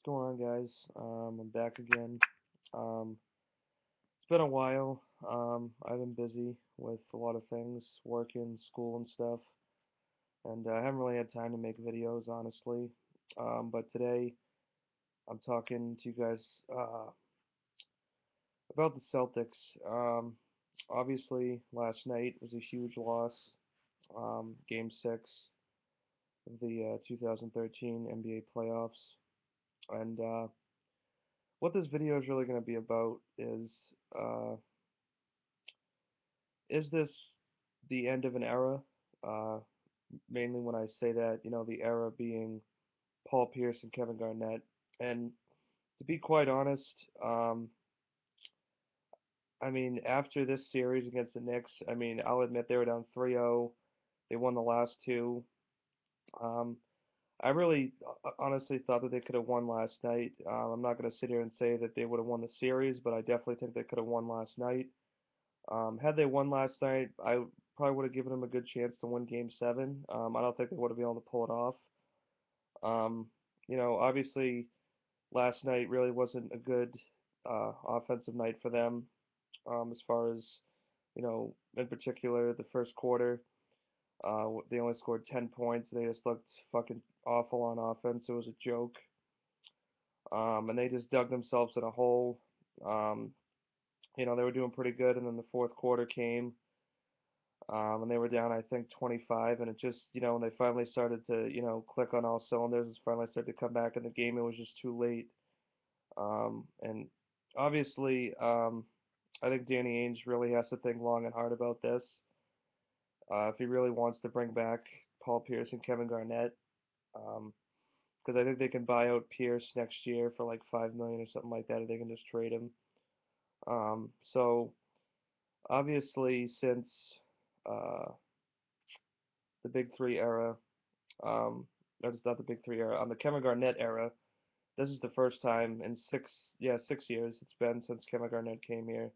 What's going on, guys? I'm back again. Um, it's been a while. I've been busy with a lot of things, working, school, and stuff, and I haven't really had time to make videos, honestly. But today, I'm talking to you guys about the Celtics. Obviously, last night was a huge loss. Game 6 of the 2013 NBA playoffs, and what this video is really going to be about uh, is this the end of an era? Uh, Mainly when I say that, the era being Paul Pierce and Kevin Garnett. And to be quite honest, I mean, after this series against the Knicks, I mean, I'll admit they were down 3-0. They won the last two. Um, I really honestly thought that they could have won last night. I'm not going to sit here and say that they would have won the series, but I definitely think they could have won last night. Had they won last night, I probably would have given them a good chance to win Game 7. I don't think they would have been able to pull it off. Um, obviously, last night really wasn't a good offensive night for them as far as, in particular, the first quarter. They only scored 10 points. They just looked fucking awful on offense. It was a joke. And they just dug themselves in a hole. Um, they were doing pretty good, and then the fourth quarter came. And they were down, I think, 25, and it just, when they finally started to, click on all cylinders, and finally started to come back in the game, it was just too late. And obviously, I think Danny Ainge really has to think long and hard about this. If he really wants to bring back Paul Pierce and Kevin Garnett, because I think they can buy out Pierce next year for like 5 million or something like that, or they can just trade him. So obviously, since uh, the Big Three era, um, no, it's not the Big Three era, on the Kevin Garnett era. This is the first time in 6 years it's been since Kevin Garnett came here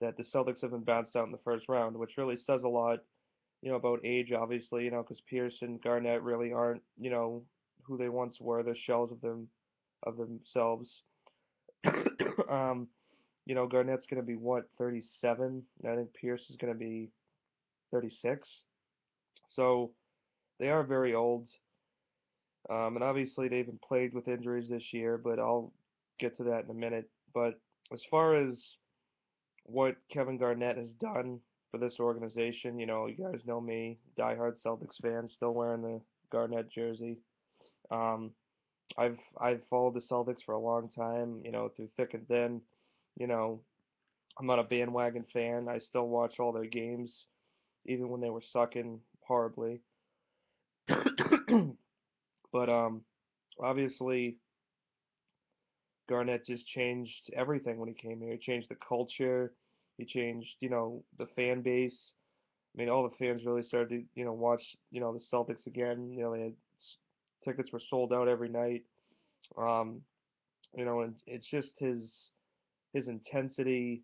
that the Celtics have been bounced out in the first round, which really says a lot, about age, obviously, because Pierce and Garnett really aren't, who they once were. They're shells of themselves. um, Garnett's gonna be what, 37? And I think Pierce is gonna be 36. So they are very old. And obviously they've been plagued with injuries this year, but I'll get to that in a minute. But as far as what Kevin Garnett has done for this organization, you guys know me, diehard Celtics fan, still wearing the Garnett jersey. Um, I've followed the Celtics for a long time, through thick and thin. You know, I'm not a bandwagon fan. I still watch all their games, even when they were sucking horribly. But obviously Garnett just changed everything when he came here. He changed the culture. He changed, the fan base. I mean, all the fans really started to, watch, the Celtics again. They had tickets were sold out every night. Um, and it's just his intensity,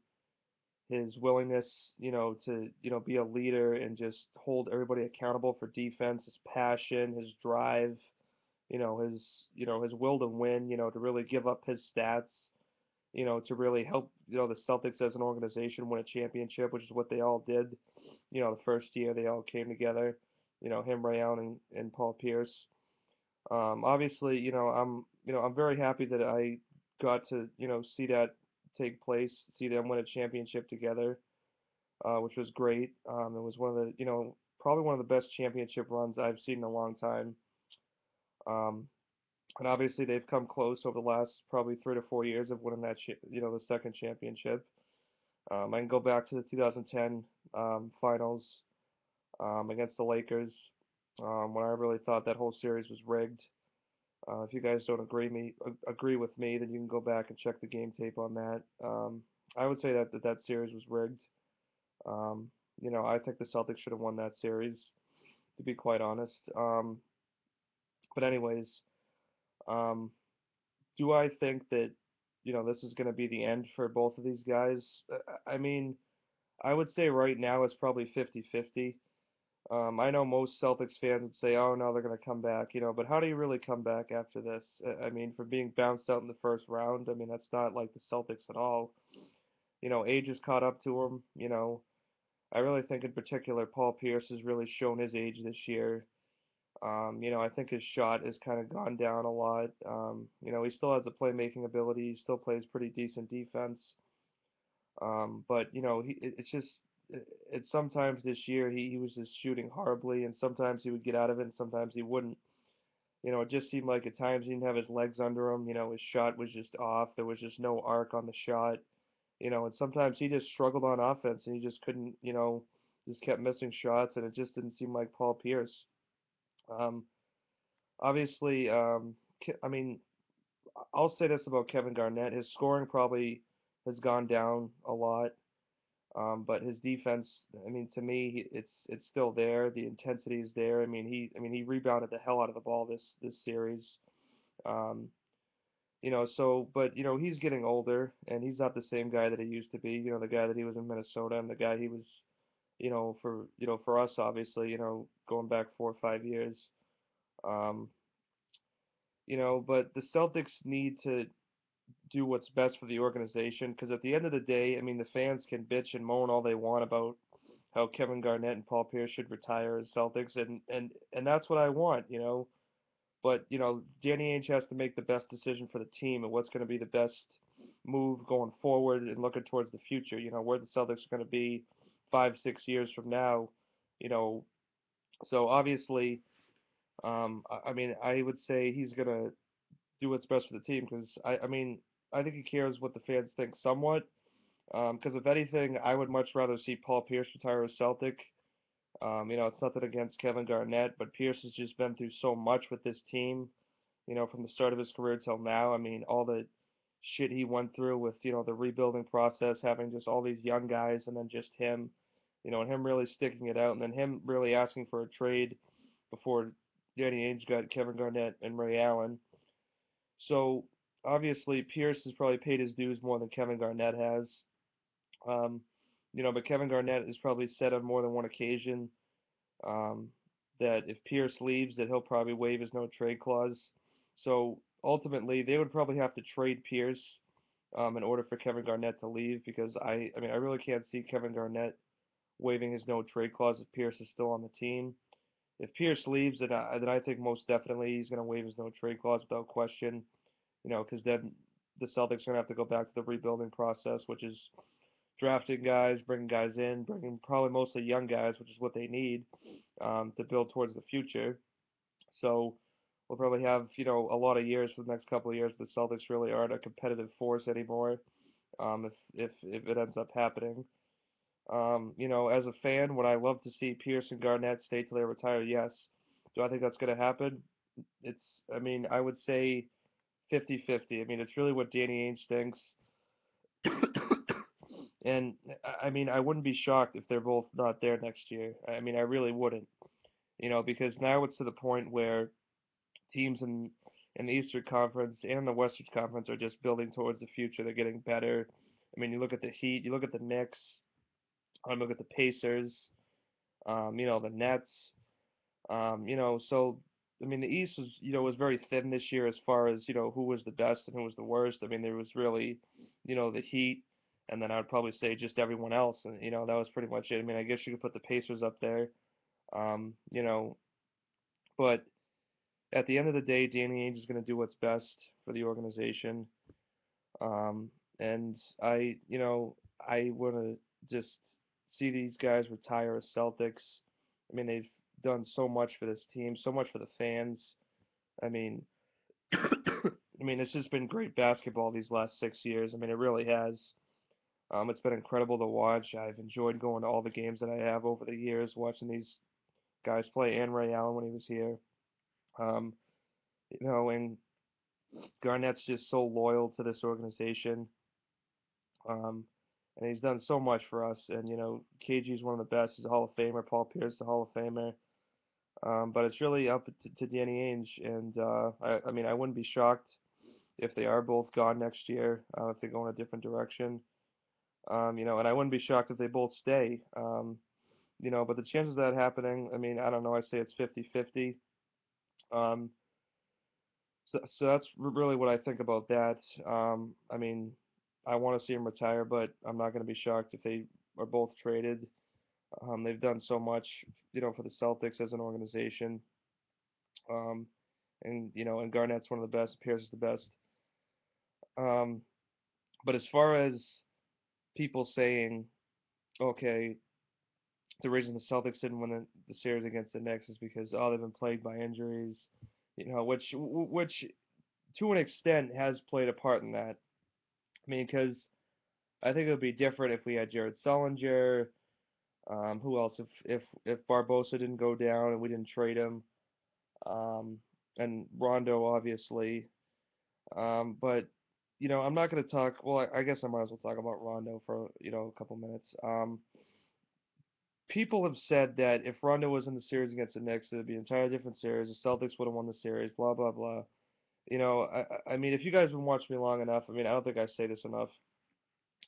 his willingness, to, be a leader and just hold everybody accountable for defense, his passion, his drive, his will to win, to really give up his stats, to really help, the Celtics as an organization win a championship, which is what they all did. The first year they all came together, him, Ray Allen, and Paul Pierce. Obviously, I'm very happy that I got to, see that take place, see them win a championship together, which was great. It was one of the, probably one of the best championship runs I've seen in a long time. Um, and obviously they've come close over the last probably 3 to 4 years of winning that, the second championship. I can go back to the 2010 finals against the Lakers, when I really thought that whole series was rigged. If you guys don't agree with me, then you can go back and check the game tape on that. I would say that series was rigged. Um, I think the Celtics should have won that series, to be quite honest. But anyways, um, do I think that this is going to be the end for both of these guys? I mean, I would say right now it's probably 50-50. I know most Celtics fans would say, "Oh no, they're gonna come back," but how do you really come back after this? I mean, for being bounced out in the first round, I mean that's not like the Celtics at all. Age has caught up to them. I really think in particular Paul Pierce has really shown his age this year. I think his shot has kind of gone down a lot. He still has the playmaking ability. He still plays pretty decent defense. But it's just it's sometimes this year he was just shooting horribly, and sometimes he would get out of it, and sometimes he wouldn't. It just seemed like at times he didn't have his legs under him. His shot was just off. There was just no arc on the shot. And sometimes he just struggled on offense, and he just couldn't, just kept missing shots, and it just didn't seem like Paul Pierce. Um, Obviously, I mean, I'll say this about Kevin Garnett: his scoring probably has gone down a lot. But his defense, I mean, to me, it's still there. The intensity is there. I mean, he rebounded the hell out of the ball this series. Um, but he's getting older, and he's not the same guy that he used to be. The guy that he was in Minnesota, and the guy he was, for us, obviously, going back 4 or 5 years. Um, but the Celtics need to do what's best for the organization because at the end of the day, I mean, the fans can bitch and moan all they want about how Kevin Garnett and Paul Pierce should retire as Celtics, and that's what I want. But Danny Ainge has to make the best decision for the team and what's going to be the best move going forward and looking towards the future. Where the Celtics are going to be 5, 6 years from now. You know, so obviously, I mean, I would say he's going to do what's best for the team because I mean, I think he cares what the fans think somewhat. Because if anything, I would much rather see Paul Pierce retire as Celtic. It's nothing against Kevin Garnett, but Pierce has just been through so much with this team, from the start of his career till now. I mean, all the shit he went through with, the rebuilding process, having just all these young guys and then just him, and him really sticking it out, and then him really asking for a trade before Danny Ainge got Kevin Garnett and Ray Allen. So obviously Pierce has probably paid his dues more than Kevin Garnett has. Um, but Kevin Garnett has probably said on more than one occasion um, that if Pierce leaves, that he'll probably waive his no trade clause. So ultimately, they would probably have to trade Pierce in order for Kevin Garnett to leave because I mean, I really can't see Kevin Garnett waiving his no trade clause if Pierce is still on the team. If Pierce leaves, then I think most definitely he's going to waive his no trade clause without question. Because then the Celtics are going to have to go back to the rebuilding process, which is drafting guys, bringing guys in, bringing probably mostly young guys, which is what they need to build towards the future. So we'll probably have a lot of years for the next couple of years. The Celtics really aren't a competitive force anymore. If it ends up happening, as a fan, would I love to see Pierce and Garnett stay till they retire? Yes. Do I think that's going to happen? I mean, I would say 50-50. I mean, it's really what Danny Ainge thinks. And I mean, I wouldn't be shocked if they're both not there next year. I mean, I really wouldn't, because now it's to the point where teams in the Eastern Conference and the Western Conference are just building towards the future. They're getting better. I mean, you look at the Heat, you look at the Knicks, look at the Pacers, the Nets. So I mean, the East was very thin this year as far as who was the best and who was the worst. I mean, there was really the Heat, and then I would probably say just everyone else, and that was pretty much it. I mean, I guess you could put the Pacers up there, um, you know, but at the end of the day, Danny Ainge is going to do what's best for the organization, um, and I want to just see these guys retire as Celtics. I mean, they've done so much for this team, so much for the fans. I mean, I mean, it's just been great basketball these last 6 years. I mean, it really has. It's been incredible to watch. I've enjoyed going to all the games that I have over the years, watching these guys play, and Ray Allen when he was here. Um, and Garnett's just so loyal to this organization. Um, and he's done so much for us. And KG is one of the best. He's a Hall of Famer. Paul Pierce is a Hall of Famer. But it's really up to Danny Ainge, and I mean, I wouldn't be shocked if they are both gone next year, if they go in a different direction. And I wouldn't be shocked if they both stay. But the chances of that happening, I mean, I don't know. I say it's 50-50. Um, so that's really what I think about that. I mean, I want to see him retire, but I'm not going to be shocked if they are both traded. They've done so much, for the Celtics as an organization. Um, and Garnett's one of the best, Pierce is the best. Um, but as far as people saying, okay, the reason the Celtics didn't win the series against the Knicks is because they've been plagued by injuries, which to an extent has played a part in that. I mean, because I think it would be different if we had Jared Sullinger. Who else? If Barbosa didn't go down and we didn't trade him, um, and Rondo obviously. But I'm not going to talk. Well, I guess I might as well talk about Rondo for a couple minutes. People have said that if Rondo was in the series against the Knicks, it would be an entirely different series. The Celtics would have won the series. Blah blah blah. I mean, if you guys have been watching me long enough, I mean, I don't think I say this enough,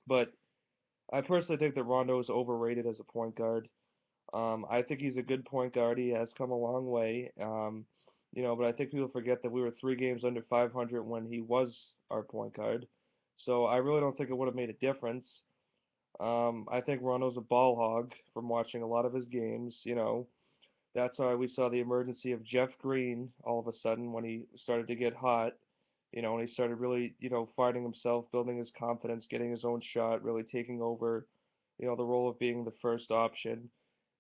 but I personally think that Rondo is overrated as a point guard. I think he's a good point guard. He has come a long way. But I think people forget that we were 3 games under 500 when he was our point guard. So I really don't think it would have made a difference. I think Rondo's a ball hog from watching a lot of his games. That's why we saw the emergency of Jeff Green all of a sudden when he started to get hot. And he started really, finding himself, building his confidence, getting his own shot, really taking over, the role of being the first option.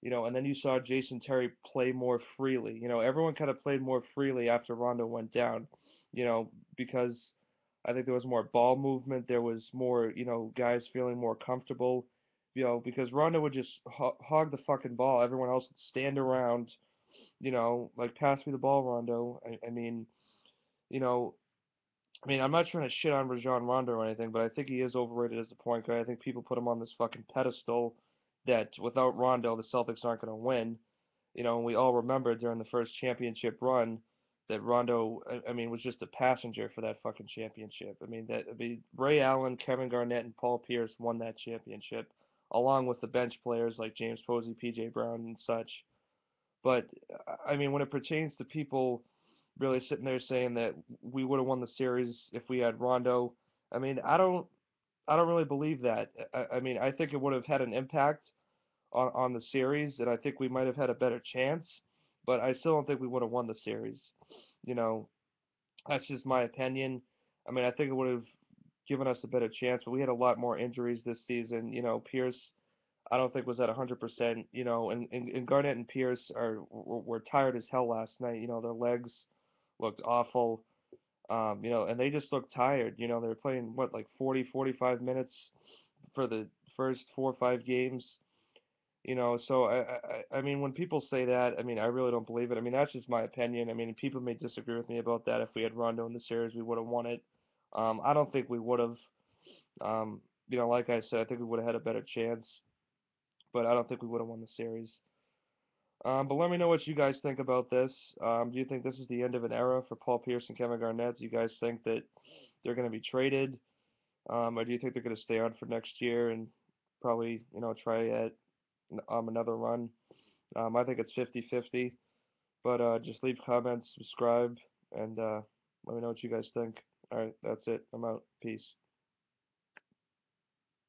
And then you saw Jason Terry play more freely. Everyone kind of played more freely after Rondo went down, because I think there was more ball movement. There was more, guys feeling more comfortable, because Rondo would just hog the fucking ball. Everyone else would stand around, like pass me the ball, Rondo. You know, I'm not trying to shit on Rajon Rondo or anything, but I think he is overrated as a point guard. I think people put him on this fucking pedestal that without Rondo, the Celtics aren't going to win. And we all remember during the first championship run that Rondo, was just a passenger for that fucking championship. Ray Allen, Kevin Garnett, and Paul Pierce won that championship, along with the bench players like James Posey, P.J. Brown, and such. But when it pertains to people really sitting there saying that we would have won the series if we had Rondo, I mean, I don't, I don't really believe that. I think it would have had an impact on the series, and I think we might have had a better chance, but I still don't think we would have won the series. You know, that's just my opinion. I think it would have given us a better chance, but we had a lot more injuries this season. Pierce, I don't think was at 100%. And Garnett and Pierce were tired as hell last night. Their legs looked awful. And they just looked tired. They were playing what, like 40, 45 minutes for the first 4 or 5 games. So when people say that, I really don't believe it. That's just my opinion. People may disagree with me about that. If we had Rondo in the series, we would have won it. I don't think we would have. Like I said, I think we would have had a better chance, but I don't think we would have won the series. But let me know what you guys think about this. Do you think this is the end of an era for Paul Pierce and Kevin Garnett? Do you guys think that they're going to be traded, or do you think they're going to stay on for next year and probably try at another run? I think it's 50-50. But just leave comments, subscribe, and let me know what you guys think. All right, that's it. I'm out. Peace.